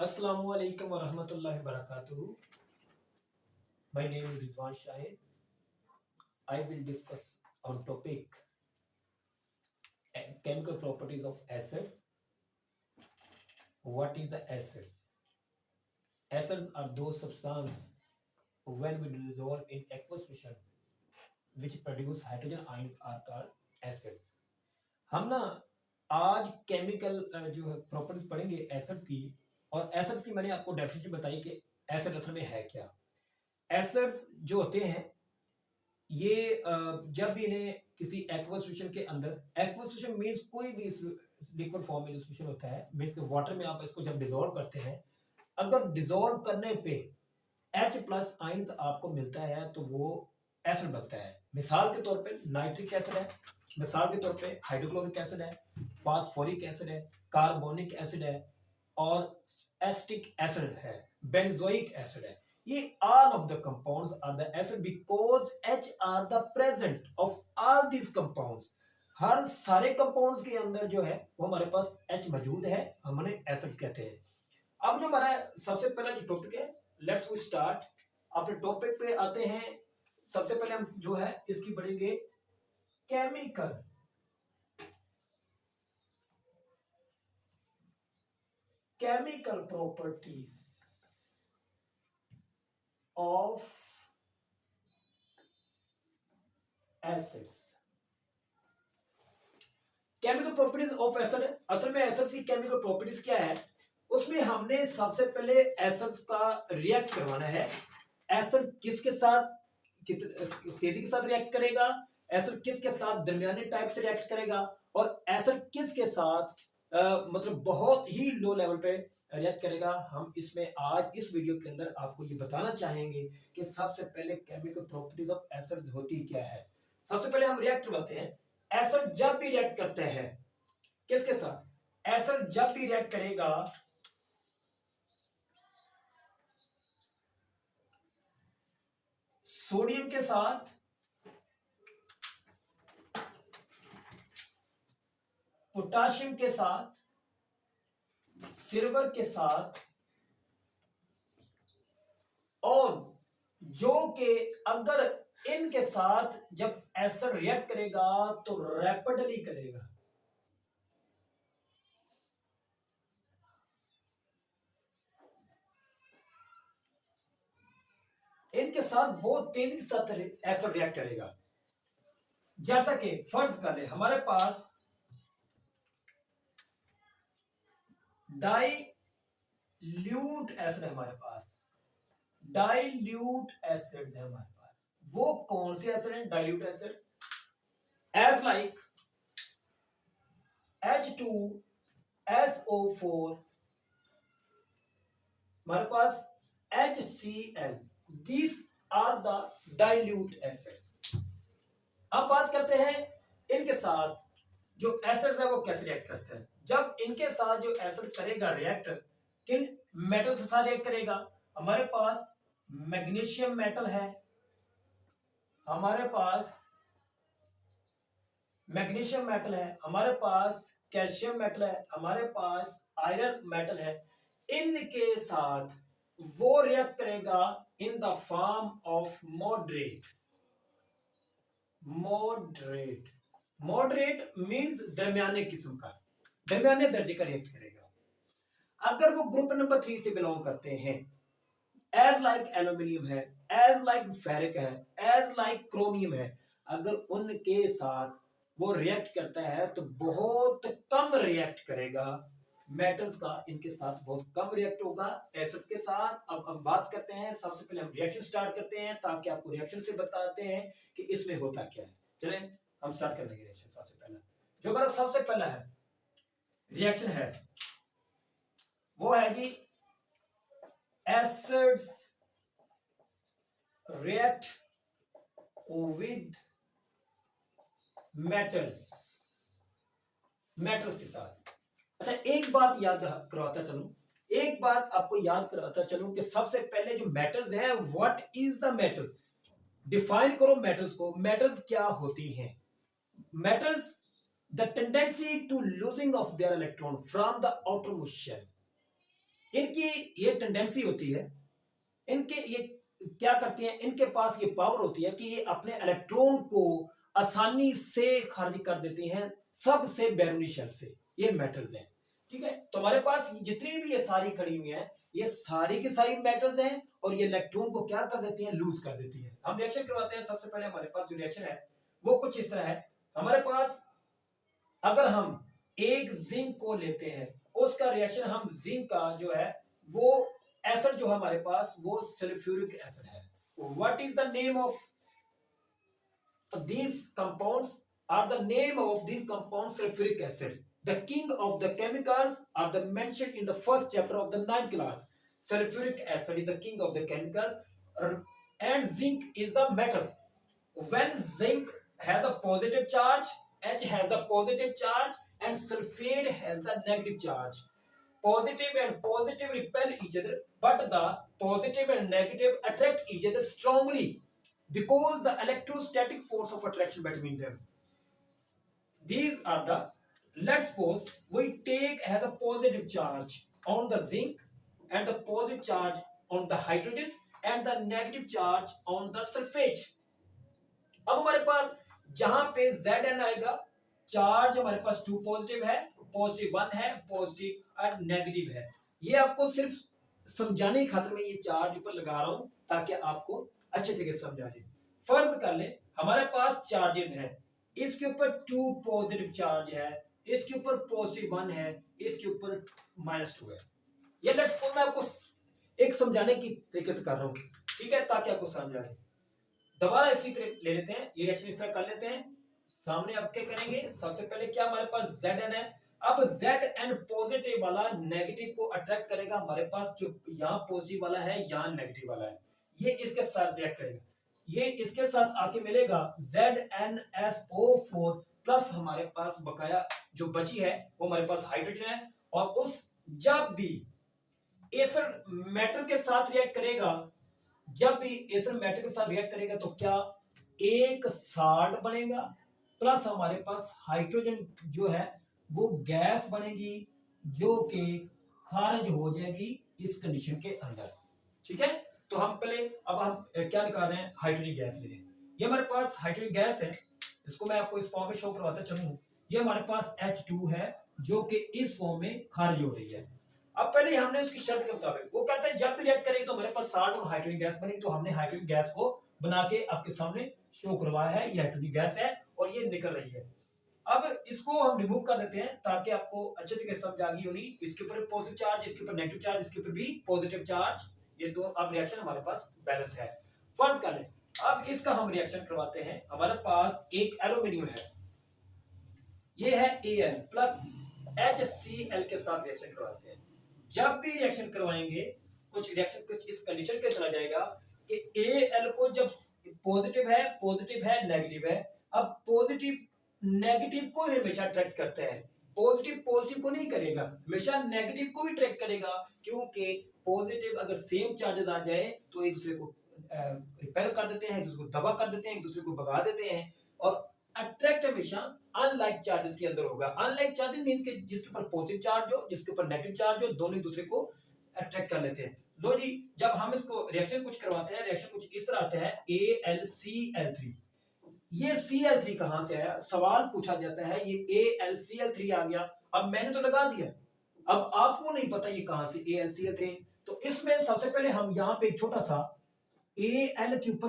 Assalamu alaikum wa rahmatullahi wa barakatuhu. My name is Rizwan Shahid. I will discuss on topic chemical properties of acids. What is the acids? Acids are those substances when we dissolve in aqueous solution which produce hydrogen ions are called acids. हम ना आज chemical जो है properties पढ़ेंगे acids की। और acids की मैंने आपको डेफिनेशन बताई कि एसिड असल में है क्या। एसिड्स जो होते हैं ये जब भी इन्हें किसी एक्वस सॉल्यूशन के अंदर, एक्वस सॉल्यूशन मींस कोई भी लिक्विड फॉर्म में जो सॉल्यूशन होता है, मींस कि वाटर में आप इसको जब डिसॉल्व करते हैं, अगर डिसॉल्व करने पे H प्लस आइंस आपको मिलता है तो वो एसिड बनता है। मिसाल के तौर पे नाइट्रिक एसिड है, मिसाल के तौर पे हाइड्रोक्लोरिक एसिड है, फास्फोरिक एसिड है, कार्बोनिक एसिड है और एसिटिक एसिड है, बेंजोइक एसिड है। ये all of the compounds are the acid because H are the present of all these compounds। हर सारे कंपाउंड्स के अंदर जो है वो हमारे पास H मौजूद है, हम उन्हें एसिड्स कहते हैं। अब जो हमारा सबसे पहला जो टॉपिक है, लेट्स वी स्टार्ट। अपने टॉपिक पे आते हैं। सबसे पहले हम जो है इसकी पढ़ेंगे chemical chemical properties of acids। Chemical properties of acid, असल में एसिड्स की केमिकल प्रॉपर्टीज क्या है, उसमें हमने सबसे पहले एसिड्स का रिएक्ट करवाना है। एसिड किसके साथ तेजी के साथ रिएक्ट करेगा, एसिड किसके साथ दरमियाने टाइप से रिएक्ट करेगा, और एसिड किसके साथ मतलब बहुत ही लो लेवल पे रिएक्ट करेगा। हम इसमें आज इस वीडियो के अंदर आपको ये बताना चाहेंगे कि सबसे पहले केमिकल प्रॉपर्टीज ऑफ एसिड्स होती क्या है। सबसे पहले हम रिएक्ट करते हैं। एसिड जब भी रिएक्ट करते हैं किसके साथ, एसिड जब भी रिएक्ट करेगा सोडियम के साथ, पोटाशियम के साथ, सिल्वर के साथ, और जो कि अगर इनके साथ जब एसिड रिएक्ट करेगा तो रैपिडली करेगा। इनके साथ बहुत तेजी के साथ एसिड रिएक्ट करेगा। जैसा कि फर्ज कर ले हमारे पास डाइल्यूट एसिड है, हमारे पास डाइल्यूट एसिड्स है हमारे पास। वो कौन से एसिड है dilute acid, as like H2SO4, हमारे पास HCl, these are the dilute acids। अब बात करते हैं इनके साथ जो एसिड्स है वो कैसे रिएक्ट करते हैं। जब इनके साथ जो एसिड करेगा रिएक्ट, किन मेटल के साथ रिएक्ट करेगा, हमारे पास मैग्नीशियम मेटल है, हमारे पास मैग्नीशियम मेटल है, हमारे पास कैल्शियम मेटल है, हमारे पास आयरन मेटल है। इनके साथ वो रिएक्ट करेगा in the form of moderate. Moderate moderate means दरमियाने किस्म का, दरमियाने दर्जे का रिएक्ट करेगा। अगर वो ग्रुप नंबर 3 से बिलोंग करते हैं, एज लाइक एल्यूमिनियम है, एज लाइक फेरिक है, एज लाइक क्रोमियम है, अगर उनके साथ वो रिएक्ट करता है तो बहुत कम रिएक्ट करेगा। मेटल्स का इनके साथ बहुत कम रिएक्ट होगा एसिड्स के साथ। अब हम बात करते हैं, सबसे पहले हम रिएक्शन स्टार्ट करते हैं ताकि आपको रिएक्शन से बताते हैं कि इसमें होता क्या है। चलें हम स्टार्ट कर लेंगे रिएक्शन। सबसे पहला जो हमारा सबसे पहला है रिएक्शन है वो है जी acids react with metals, metals के साथ। अच्छा एक बात याद करवाता चलूं, एक बात आपको याद कराता चलूं कि सबसे पहले जो मेटल्स हैं, what is the metals, define करो मेटल्स को। मेटल्स क्या होती हैं? Metals the tendency to losing of their electron from the outermost shell. इनकी ये टेंडेंसी होती है, इनके ये क्या करते हैं, इनके पास ये पावर होती है कि ये अपने इलेक्ट्रॉन को आसानी से खारिज कर देते हैं सबसे बैरूनी शेल से। ये मेटल्स हैं, ठीक है। तो हमारे पास जितनी भी ये सारी खड़ी हुई हैं, ये सारी की सारी मेटल्स हैं और ये इलेक्ट्रॉन को क्या कर देती हैं, लूज कर देती हैं। हम रिएक्शन करवाते हैं। सबसे पहले हमारे पास जो रिएक्शन है वो कुछ इस तरह है। हमारे पास अगर हम एक जिंक को लेते हैं, उसका रिएक्शन हम जिंक का जो है वो एसिड जो हमारे पास वो सल्फ्यूरिक एसिड है। What is the name of these compounds? Are the name of these compounds sulfuric acid? The king of the chemicals are the mentioned in the first chapter of the 9th class. Sulfuric acid is the king of the chemicals, and zinc is the metal. When zinc has a positive charge, H has the positive charge, and sulfate has the negative charge. Positive and positive repel each other, but the positive and negative attract each other strongly because the electrostatic force of attraction between them. These are the, let's suppose we take as a positive charge on the zinc and the positive charge on the hydrogen and the negative charge on the sulfate. अब हमारे पास जहां पे Zn आएगा, charge हमारे पास 2 positive है, positive 1 है, positive और negative है। ये आपको सिर्फ समझाने की खातिर मैं ये चार्ज ऊपर लगा रहा हूं ताकि आपको अच्छे तरीके से समझा जाए। फर्ज कर ले हमारे पास चार्जेस हैं, इसके ऊपर 2 पॉजिटिव चार्ज है, इसके ऊपर पॉजिटिव 1 है, इसके ऊपर -2 है। ये लेट्स सपोज मैं आपको एक समझाने की तरीके से कर रहा हूं, ठीक है, ताकि आपको समझ आ जाए। दोबारा इसी तरह ले लेते हैं, ये रिएक्शन इस तरह कर लेते हैं। सामने आप क्या करेंगे, सबसे पहले क्या हमारे पास Zn है। अब Zn पॉजिटिव वाला नेगेटिव को अट्रैक्ट करेगा, हमारे पास जो यहाँ पॉजिटिव वाला है यहाँ नेगेटिव वाला है, ये इसके साथ रिएक्ट करेगा, ये इसके साथ आके मिलेगा ZnSO4 प्लस हमारे पास बकाया जो बची है वो हमारे पास हाइड्रोजन है। और उस जब भी एसिड मेटल के साथ रिएक्ट करेगा, जब भी एसिड मेटल के साथ रिएक्ट करेगा तो क्या एक साल्ट बनेगा प्लस हमारे पास हाइड्रोजन जो है वो गैस बनेगी जो कि खारिज हो जाएगी इस कंडीशन के अंदर, ठीक है। तो हम पहले अब हम क्या निकाल रहे हैं, हाइड्रोजन गैस ले रहे हैं। ये हमारे पास हाइड्रोजन गैस है, इसको मैं आपको इस फॉर्म में शो करवाता चलूं। ये हमारे पास H2 है जो कि इस फॉर्म में खारिज हो रही है। अब पहले हमने उसकी शर्त के मुताबिक, वो कहते हैं जब भी रिएक्ट करेगी तो हमारे पास साल्ट और हाइड्रोजन गैस बनेगी, तो हमने हाइड्रोजन गैस को बना के आपके सामने शो करवाया है। ये हाइड्रोजन गैस है और ये निकल रही है। अब इसको हम रिमूव कर देते हैं ताकि आपको अच्छे तरीके से समझ आ गई होगी। इसके ऊपर पॉजिटिव चार्ज, इसके ऊपर नेगेटिव चार्ज, इसके ऊपर भी पॉजिटिव चार्ज, ये दो अब रिएक्शन हमारे पास बैलेंस है। फर्ज कर लें अब इसका हम रिएक्शन करवाते हैं। हमारे पास एक एल्यूमिनियम है, ये है Al प्लस HCl के साथ रिएक्शन करवाते हैं। जब भी रिएक्शन करवाएंगे कुछ रिएक्शन कुछ इस कंडीशन पे चला जाएगा कि Al को जब पॉजिटिव है नेगेटिव है, अब पॉजिटिव नेगेटिव को हमेशा अट्रैक्ट करता है, पॉजिटिव पॉजिटिव को नहीं करेगा, हमेशा नेगेटिव को भी अट्रैक्ट करेगा, क्योंकि पॉजिटिव अगर सेम चार्जेस आ जाए तो एक दूसरे को रिपेल कर देते हैं, एक दूसरे को दबा कर देते हैं, एक दूसरे को भगा देते हैं। और अट्रैक्ट हमेशा अनलाइक चार्जेस के अंदर होगा। अनलाइक चार्जेस मींस कि जिसके ऊपर पॉजिटिव चार्ज हो, जिसके ऊपर नेगेटिव चार्ज हो, दोनों एक दूसरे को अट्रैक्ट कर लेते हैं। लो जी, जब हम इसको रिएक्शन कुछ करवाते हैं, रिएक्शन कुछ इस तरह आता है AlCl3। ये Cl3 कहां से आया, सवाल पूछा जाता है, ये AlCl3 आ गया। अब मैंने तो लगा दिया, अब आपको नहीं पता ये कहां से AlCl3। तो इसमें सबसे पहले हम यहाँ पे एक छोटा सा Al के ऊपर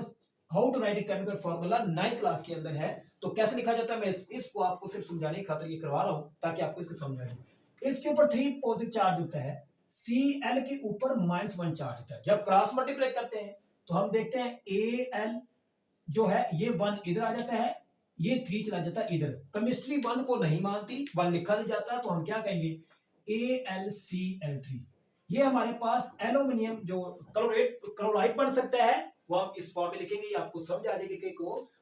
how to write chemical formula 9th class के अंदर है, तो कैसे लिखा जाता है मैं इसको आपको सिर्फ समझाने की खातिर ये करवा रहा हूं ताकि आपको इसको समझ आ जाए। इसके ऊपर 3 पॉजिटिव चार्ज होता है, Cl के ऊपर -1 चार्ज होता है। जब क्रॉस मल्टीप्लाई करते हैं तो हम देखते हैं Al जो है ये 1 इधर आ जाता है, ये 3 चला जाता है इधर। केमिस्ट्री 1 को नहीं मानती, 1 लिखा नहीं जाता, तो हम क्या कहेंगे AlCl3। ये हमारे पास एल्यूमिनियम जो क्लोराइड बन सकता है वो हम इस फॉर्म में लिखेंगे, आपको समझ आ जाएगी कि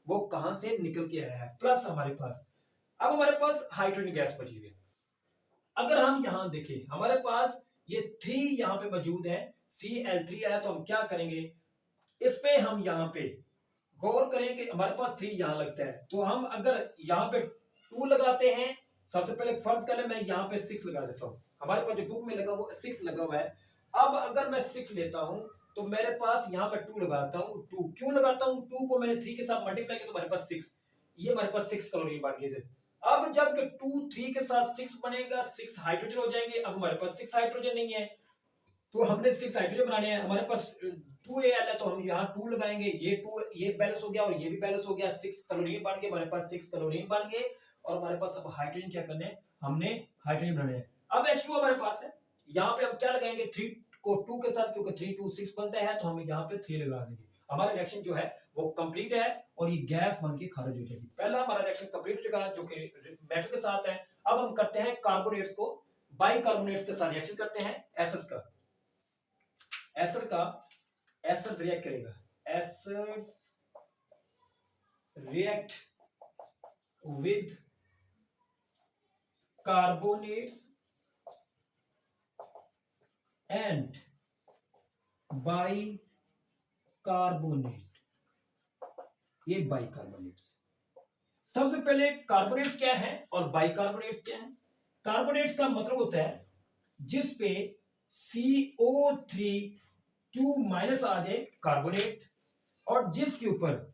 वो कहां से निकल के आया है। प्लस हमारे पास अब हमारे पास हाइड्रोजन गैस बची हुई है। अगर हम यहां देखें हमारे पास ये 3 यहां पे मौजूद है, Cl3 आया, तो हम क्या करेंगे, इस पे हम यहां पे गौर करें कि हमारे पास 3 यहां लगता है, तो हम अगर यहां पे 2 लगाते हैं, सबसे पहले फर्ज कर ले मैं यहां पे 6 लगा देता हूं, हमारे पास जो बुक में लगा वो 6 लगा हुआ है। अब अगर मैं 6 लेता हूं तो मेरे पास यहाँ पे 2 लगाता हूँ। 2 क्यों लगाता हूँ? 2 को मैंने 3 के साथ मल्टीप्लाई किया तो हमारे पास 6, ये हमारे पास 6 क्लोरीन बन गए थे। अब जब कि 2 3 के साथ 6 बनेगा, 6 हाइड्रोजन हो जाएंगे। अब हमारे पास 6 हाइड्रोजन नहीं है तो हमने 6 हाइड्रोजन बनाने हैं। हमारे पास 2Al है तो हम यहाँ 2 लगाएंगे, ये 2 ये बैलेंस हो गया और ये भी बैलेंस हो गया। 6 क्लोरीन बन गए, हमारे पास 6 क्लोरीन बन गए और हमारे पास अब हाइड्रोजन क्या करने हैं, हमने हाइड्रोजन बनाने हैं। अब H2 हमारे पास है, यहाँ पे हम क्या लगाएंगे, 3 को 2 के साथ, क्योंकि 3 2 6 बनता है तो हम यहाँ पे 3 लगा देंगे। हमारा रिएक्शन जो है वो कंप्लीट है और ये गैस बन के खारिज हो जाएगी। पहला हमारा रिएक्शन कंप्लीट हो चुका है जो कि मेटल के साथ है। अब हम करते हैं कार्बोनेट्स को बाइकार्बोनेट्स के साथ रिएक्शन करते हैं एसिड्स का। एसिड का एसिड्स रिएक्ट करेगा, acids react with carbonates and bicarbonate, ये बाइकार्बोनेट्स। सबसे पहले कार्बोनेट्स क्या है और बाइकार्बोनेट्स क्या है। कार्बोनेट्स का मतलब होता है जिस पे CO3 2 माइनस आ जाए कार्बोनेट, और जिसके ऊपर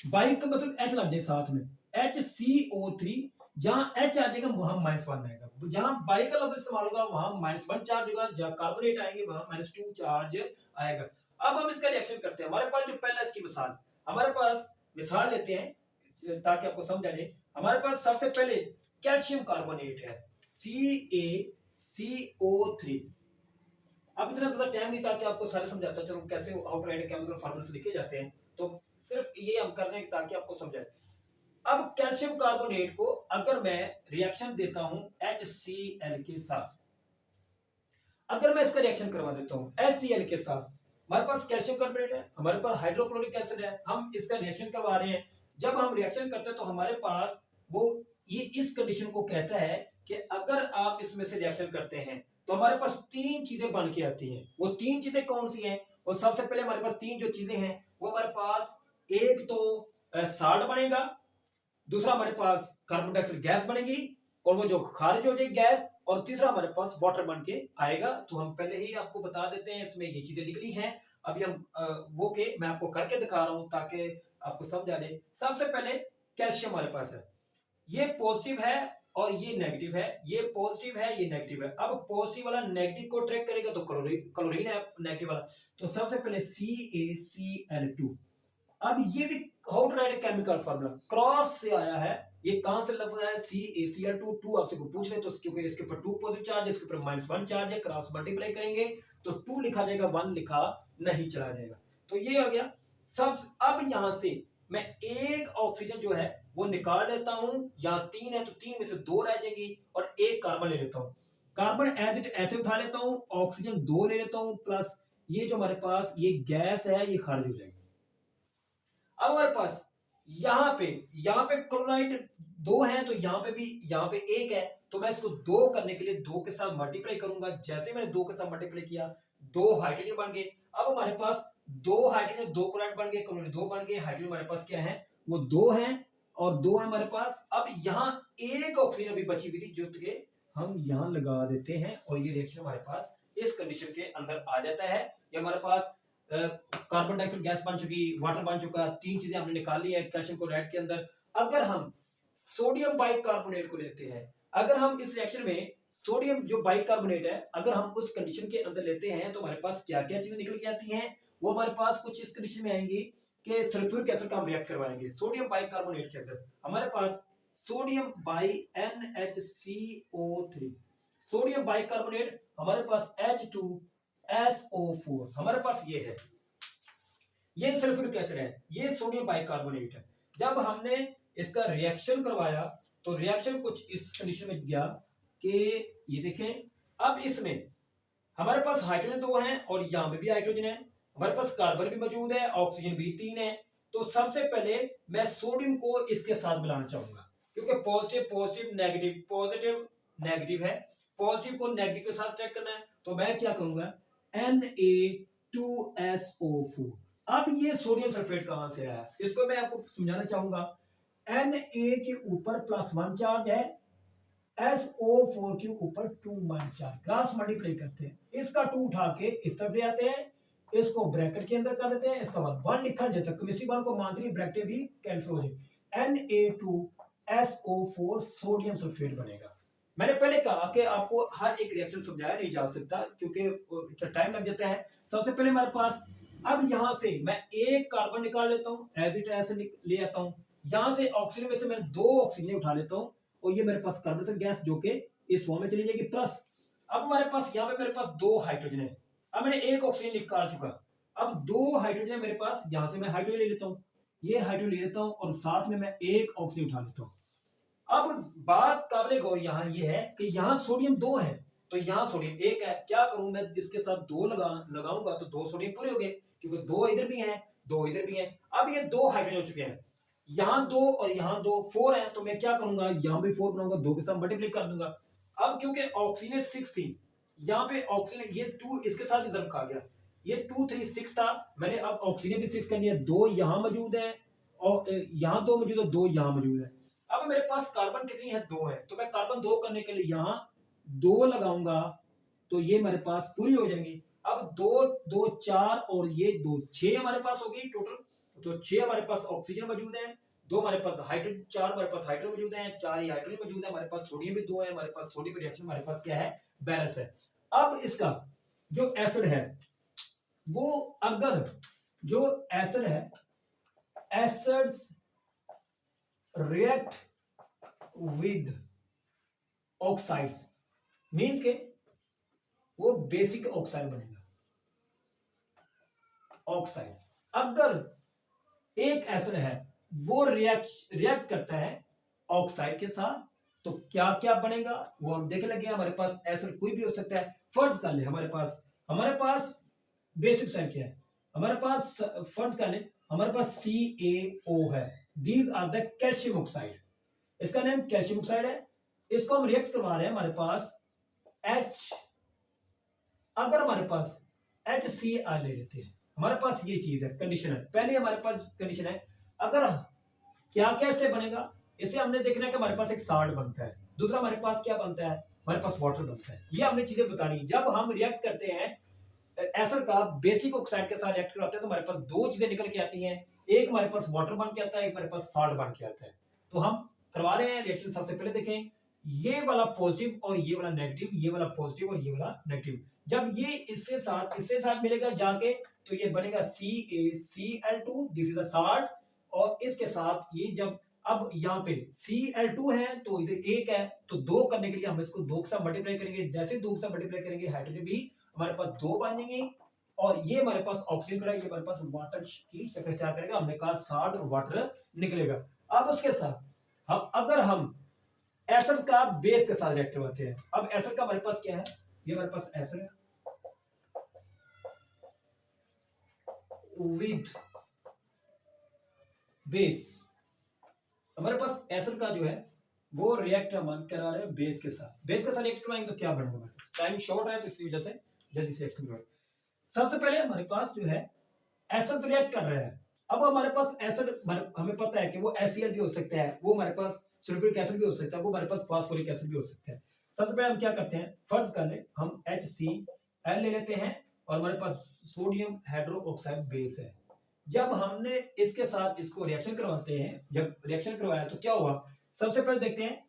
बाइक का मतलब H लग जाए साथ में, HCO3, जहां H आ जाएगा वहां -1 आएगा, जहां बाइक का लफ्ज इस्तेमाल होगा वहां -1 चार्ज होगा, जहां कार्बोनेट आएंगे वहां -2 चार्ज आएगा। अब हम इसका रिएक्शन करते हैं। हमारे पास जो पहला इसकी मिसाल, हमारे पास मिसाल लेते हैं ताकि आपको समझ आ जाए। हमारे पास सबसे पहले कैल्शियम कार्बोनेट है CaCO3। अब इतना ज्यादा टाइम नहीं था कि आपको सारे समझाता चलो कैसे हाउ टू राइट केमिकल फॉर्मूले लिखे जाते हैं, तो सिर्फ ये हम कर रहे हैं ताकि आपको समझाए। अब कैल्शियम कार्बोनेट को अगर मैं रिएक्शन देता हूं HCl के साथ, अगर मैं इसका रिएक्शन करवा देता हूं HCl के साथ, हमारे पास कैल्शियम कार्बोनेट है, हमारे पास हाइड्रोक्लोरिक एसिड है, हम इसका रिएक्शन करवा रहे हैं। जब हम रिएक्शन करते हैं तो हमारे पास वो ये इस कंडीशन को कहता है कि अगर आप इसमें से रिएक्शन करते हैं तो हमारे पास 3 चीजें बन के आती हैं। वो 3 चीजें कौन सी हैं? और सबसे पहले हमारे पास 3 जो चीजें हैं वो हमारे पास, एक तो साल्ट बनेगा, दूसरा हमारे पास कार्बन डाइऑक्साइड गैस बनेगी और वो जो खारिज हो जाएगी गैस, और तीसरा हमारे पास वाटर बन के आएगा। तो हम पहले ही आपको बता देते हैं इसमें ये चीजें निकली हैं। अभी हम वो के मैं आपको करके दिखा रहा हूं ताकि आपको समझ आ जाए। सबसे पहले कैल्शियम हमारे पास है, ये पॉजिटिव है और ये नेगेटिव है, ये पॉजिटिव है ये नेगेटिव है। अब पॉजिटिव वाला नेगेटिव को ट्रैक करेगा तो क्लोरीन है नेगेटिव वाला, तो सबसे पहले CaCl2। अब ये भी how to write chemical formula cross से आया है, ये कहां से लफ्ज है CaCl2। 2 आपसे को पूछ ले तो क्योंकि इसके ऊपर 2 पॉजिटिव चार्ज है, इसके ऊपर -1 चार्ज है, क्रॉस मल्टीप्लाई करेंगे तो 2 लिखा जाएगा, 1 लिखा नहीं चला जाएगा। तो ये हो गया सब। अब यहां से मैं एक ऑक्सीजन जो है वो निकाल लेता हूं, यहां 3 है तो 3 में से 2 रह जाएगी और एक कार्बन ले लेता हूं। कार्बन एज इट ऐसे उठा लेता हूं, ऑक्सीजन 2 ले लेता हूं, प्लस ये जो हमारे पास ये गैस है ये खारिज हो जाएगी। अब हमारे पास यहाँ पे क्लोराइड 2 है तो यहाँ पे भी यहाँ पे 1 है, तो मैं इसको 2 करने के लिए 2 के साथ मल्टीप्लाई करूंगा। जैसे मैंने 2 के साथ मल्टीप्लाई किया 2 हाइड्रोजन बन गए। अब हमारे पास 2 हाइड्रोजन 2 क्लोराइड बन गए, क्लोरीन 2 बन गए, हाइड्रोजन हमारे पास क्या है वो 2 है और 2 है हमारे पास। अब यहाँ एक ऑक्सीजन अभी बची हुई थी जो कि हम यहाँ लगा देते हैं और ये रिएक्शन हमारे पास इस कंडीशन के अंदर आ जाता है। ये हमारे पास कार्बन डाइऑक्साइड गैस बन चुकी, वाटर बन चुका, 3 चीजें हमने निकाल ली है कैल्शियम क्लोराइड के अंदर। अगर हम सोडियम बाइकार्बोनेट को लेते हैं, अगर हम इस रिएक्शन में सोडियम जो बाइकार्बोनेट है अगर हम उस कंडीशन के अंदर लेते हैं तो हमारे पास क्या क्या चीजें निकल के आती हैं, वो हमारे पास कुछ इस कंडीशन में आएंगी कि सल्फ्यूरिक एसिड का हम रिएक्ट करवाएंगे सोडियम बाइकार्बोनेट के अंदर। हमारे पास sodium bi NHCO3, sodium bicarbonate, हमारे पास H2SO4, हमारे पास ये है, ये सल्फ्यूरिक एसिड है, ये सोडियम बाइकार्बोनेट है। जब हमने इसका रिएक्शन करवाया तो रिएक्शन कुछ इस कंडीशन में गया कि ये देखें अब इसमें हमारे पास हाइड्रोजन 2 है और यहां पे भी हाइड्रोजन है, हमारे पास कार्बन भी मौजूद है, ऑक्सीजन भी 3 है। तो सबसे पहले मैं सोडियम को इसके साथ मिलाना चाहूंगा क्योंकि positive positive negative positive negative है, पॉजिटिव को नेगेटिव के साथ चेक करना है। तो मैं क्या करूंगा Na2SO4। अब ये सोडियम सल्फेट कहां से आया इसको मैं आपको समझाना चाहूंगा। Na के ऊपर +1 चार्ज है SO4 के ऊपर 2-4 क्रॉस मल्टीप्लाई करते हैं, इसका 2 उठा के इस तरफ ले आते हैं, इसको ब्रैकेट के अंदर कर देते हैं, इसका बाद 1 लिखा जाता है, केमिस्ट्री 1 को मानती ब्रैकेट भी कैंसिल हो जाए, Na2SO4 सोडियम सल्फेट बनेगा। मैंने पहले कहा कि आपको हर एक रिएक्शन समझाया नहीं जा सकता क्योंकि टाइम लग जाता है। सबसे पहले हमारे पास अब यहां से मैं एक कार्बन निकाल लेता हूं, एज इट ऐसे ले आता हूं, यहां से ऑक्सीजन में से मैं 2 ऑक्सीजन उठा लेता हूं और ये मेरे पास कार्बन गैस जो कि इस फॉर्म में चली जाएगी प्लस। अब हमारे पास यहाँ पे मेरे पास 2 हाइड्रोजन है, अब मैंने एक ऑक्सीजन निकाल चुका, अब 2 हाइड्रोजन है मेरे पास, यहां से मैं हाइड्रोजन ले लेता हूं, ये हाइड्रोजन ले लेता हूं और साथ में मैं एक ऑक्सीजन उठा लेता हूं। अब बात काबिल गौर यहाँ ये है कि यहाँ सोडियम 2 है तो यहाँ सोडियम 1 है, क्या करूं मैं इसके साथ 2 लगाऊंगा तो 2 सोडियम पूरे हो गए क्योंकि 2 इधर भी है 2 इधर भी है। अब ये 2 हाइड्रोजन हो चुके हैं, यहाँ 2 और यहाँ 2 4 है, तो मैं क्या करूंगा यहाँ भी 4 बनाऊंगा, 2 के साथ मल्टीप्लाई कर दूंगा। अब क्योंकि ऑक्सीजन 6 थी, यहाँ पे ऑक्सीजन ये 2 इसके साथ रिजर्व खा गया, ये 2 3 6 था, मैंने अब ऑक्सीजन भी 6 कर लिया, 2 यहाँ मौजूद है और यहाँ 2 मौजूद है, 2 यहाँ मौजूद है। अब मेरे पास कार्बन कितनी है 2 है, तो मैं कार्बन 2 करने के लिए यहाँ 2 लगाऊंगा तो ये मेरे पास पूरी हो जाएंगी। अब 2 2 4 और ये 2 6 हमारे पास होगी टोटल, तो 6 हमारे पास ऑक्सीजन मौजूद है, 2 हमारे पास हाइड्रोजन, 4 हमारे पास हाइड्रोजन मौजूद है, 4 ही हाइड्रोजन मौजूद है, हमारे पास सोडियम भी 2 है, हमारे पास सोडियम रिएक्शन हमारे पास क्या है बैलेंस है। अब इसका जो एसिड है वो अगर जो एसिड है acids react with oxides means के वो बेसिक ऑक्साइड बनेगा। ऑक्साइड अगर एक एसिड है वो रिएक्ट करता है ऑक्साइड के साथ तो क्या क्या बनेगा वो हम देख लगे। हमारे पास एसिड कोई भी हो सकता है, फर्ज कर ले हमारे पास बेसिक साइड क्या है, हमारे पास फर्ज कर ले हमारे पास CaO है, these are the calcium oxide, इसका नाम कैल्शियम ऑक्साइड है, इसको हम रिएक्ट करवा रहे हैं हमारे पास H, अगर हमारे पास HCl ले लेते हैं, हमारे पास ये चीज है कंडीशन है, पहले हमारे पास कंडीशन है अगर क्या क्या इससे बनेगा, इसे हमने देखना है कि हमारे पास एक साल्ट बनता है, दूसरा हमारे पास क्या बनता है हमारे पास वाटर बनता है, ये हमने चीजें बतानी। जब हम रिएक्ट करते हैं एसिड का बेसिक ऑक्साइड के साथ रिएक्ट करते हैं तो हमारे पास 2 चीजें निकल के आती हैं, एक हमारे पास वाटर बन के आता है, एक हमारे पास साल्ट बन के आता है। तो हम करवा रहे हैं रिएक्शन, सबसे पहले देखें ये वाला पॉजिटिव और ये वाला नेगेटिव, ये वाला पॉजिटिव और ये वाला नेगेटिव, जब ये इससे साथ मिलेगा जाके तो ये बनेगा CaCl2, this is a salt, और इसके साथ ये जब अब यहाँ पे Cl2 है तो इधर 1 है, तो 2 करने के लिए हम इसको 2 के साथ मल्टीप्लाई करेंगे, जैसे 2 के साथ मल्टीप्लाई करेंगे हाइड्रोजन भी हमारे पास 2 बनेंगे और ये हमारे पास ऑक्सीजन का, ये हमारे पास वाटर की शक्ल इख्तियार करेगा, हमने कहा साल्ट और वाटर निकलेगा। अब उसके साथ हम अगर हम एसिड का बेस के साथ रिएक्ट करवाते हैं, अब एसिड का हमारे पास क्या है, ये हमारे पास एसिड है विद बेस, हमारे पास एसिड का जो है वो रिएक्ट हम करा रहे हैं बेस के साथ रिएक्ट करवाएंगे तो क्या बनेगा, टाइम शॉर्ट है तो इसी वजह से जल्दी से रिएक्शन करवाएं। सबसे पहले हमारे पास जो है एसिड रिएक्ट कर रहे हैं, अब हमारे पास एसिड हमें पता है कि वो HCl भी हो सकता है, वो हमारे पास सल्फ्यूरिक एसिड भी हो सकता है, वो हमारे पास फास्फोरिक एसिड भी हो सकता है। सबसे पहले हम क्या करते हैं, फर्ज कर ले हम HCl ले लेते हैं और हमारे पास सोडियम हाइड्रोक्साइड बेस है, जब हमने इसके साथ इसको रिएक्शन करवाते हैं, जब रिएक्शन करवाया तो क्या हुआ, सबसे पहले देखते हैं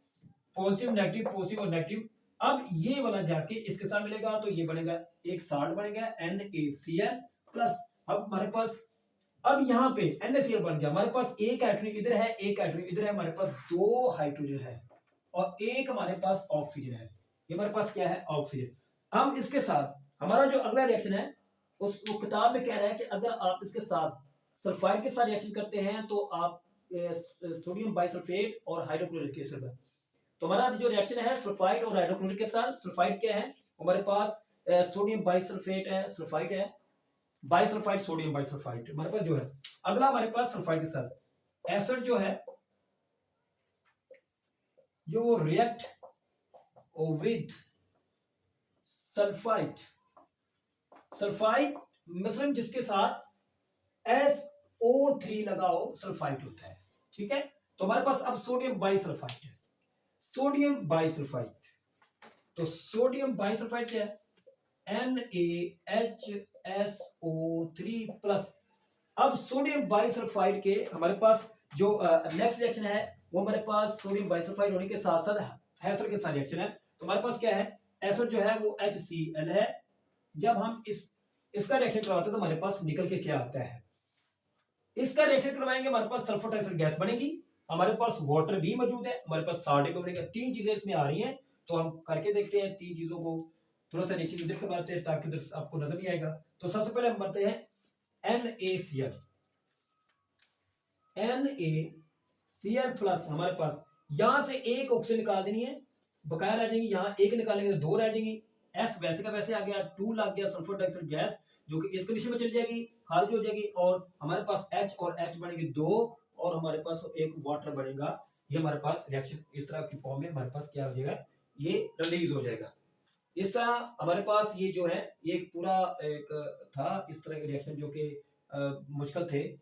पॉजिटिव नेगेटिव और नेगेटिव, अब ये वाला जाके इसके साथ मिलेगा तो ये बनेगा एक साल्ट बनेगा NaCl प्लस, अब हमारे पास अब यहाँ पे NaCl बन गया, हमारे पास एक हाइड्रोजन इधर है एक हाइड्रोजन इधर है, हमारे पास 2 हाइड्रोजन है और एक हमारे पास ऑक्सीजन है, ये हमारे पास क्या है ऑक्सीजन। हम इसके साथ हमारा जो अगला रिएक्शन है उस वो किताब में कह रहा है कि अगर आप इसके साथ सल्फाइड के साथ रिएक्शन करते हैं तो आप सोडियम बाइसल्फेट और हाइड्रोक्लोरिक एसिड, तो हमारा जो रिएक्शन है सल्फाइड और हाइड्रोक्लोरिक के साथ, सल्फाइड क्या है हमारे पास सोडियम बाइसल्फेट है, सल्फाइड है बाइसल्फाइड सोडियम बाइसल्फाइड हमारे पास जो है। अगला हमारे पास सल्फाइड के साथ एसिड जो है जो रिएक्ट विद सल्फाइड मिश्रण जिसके साथ SO3 लगाओ सल्फाइड होता है, ठीक है। तो हमारे पास अब सोडियम बाइसल्फाइड है, सोडियम बाइसल्फाइड। तो सोडियम बाइसल्फाइड क्या है? NaHSO3 plus. अब सोडियम बाइसल्फाइड के हमारे पास जो नेक्स्ट रिएक्शन है वो हमारे पास सोडियम बाइसल्फाइड होने के साथ साथ हैसर के साथ रिएक्शन है। तो हमारे पास क्या है? एसर जो है वो HCl है। जब हम इसका रिएक्शन करवाते हैं तो हमारे पास निकल के क्या आता है? इसका रिएक्शन करवाएंगे, हमारे पास सल्फर डाइऑक्साइड गैस बनेगी, हमारे पास वाटर भी मौजूद है, हमारे पास साल्ट भी बनेगा। तीन चीजें इसमें आ रही हैं। तो हम करके देखते हैं तीन चीजों को, थोड़ा सा रिएक्शन इधर करवाते हैं ताकि उधर आपको नजर नहीं आएगा। तो सबसे पहले हम बढ़ते हैं NaCl। NaCl प्लस हमारे पास यहां से एक ऑक्सीजन निकाल देनी है, बकाया रह जाएंगी, यहाँ एक निकालेंगे तो दो रह जाएंगी। एस वैसे का वैसे आ गया, 2 लग गया सल्फर डाइऑक्साइड गैस, जो कि इस कंडीशन में चली जाएगी, खारिज हो जाएगी, और हमारे पास H और H बनेंगे 2, और हमारे पास एक वाटर बनेगा। ये हमारे पास रिएक्शन इस तरह की फॉर्म में हमारे पास क्या हो जाएगा? ये रिलीज हो जाएगा। इस तरह हमारे पास ये जो है ये पूरा एक था इस तरह के रिएक्शन जो कि मुश्किल थे।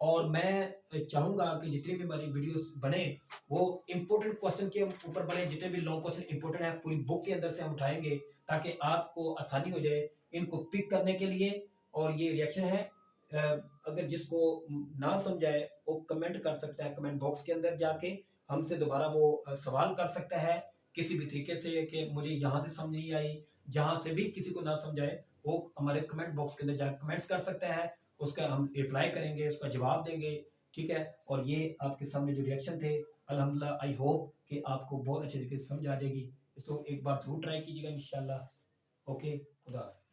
और मैं चाहूंगा कि जितनी भी हमारी वीडियोस बने वो इंपॉर्टेंट क्वेश्चन के ऊपर बने। जितने भी लॉन्ग क्वेश्चन इंपॉर्टेंट है पूरी बुक के अंदर से हम उठाएंगे ताकि आपको आसानी हो जाए इनको पिक करने के लिए। और ये रिएक्शन है, अगर जिसको ना समझाए वो कमेंट कर सकता है कमेंट बॉक्स के अंदर जाके, हमसे दोबारा वो सवाल कर सकता है किसी भी तरीके से कि मुझे यहाँ से समझ नहीं आई। जहां से भी किसी को ना समझाए वो हमारे कमेंट बॉक्स के अंदर जाकर कमेंट्स कर सकता है, उसका हम रिप्लाई करेंगे, उसका जवाब देंगे। ठीक है, और ये आपके सामने जो रिएक्शन थे अल्हम्दुलिल्लाह, आई होप कि आपको बहुत अच्छे तरीके से समझ आ जाएगी। इसको एक बार जरूर ट्राई कीजिएगा इंशाल्लाह। ओके, खुदा हाफिज़।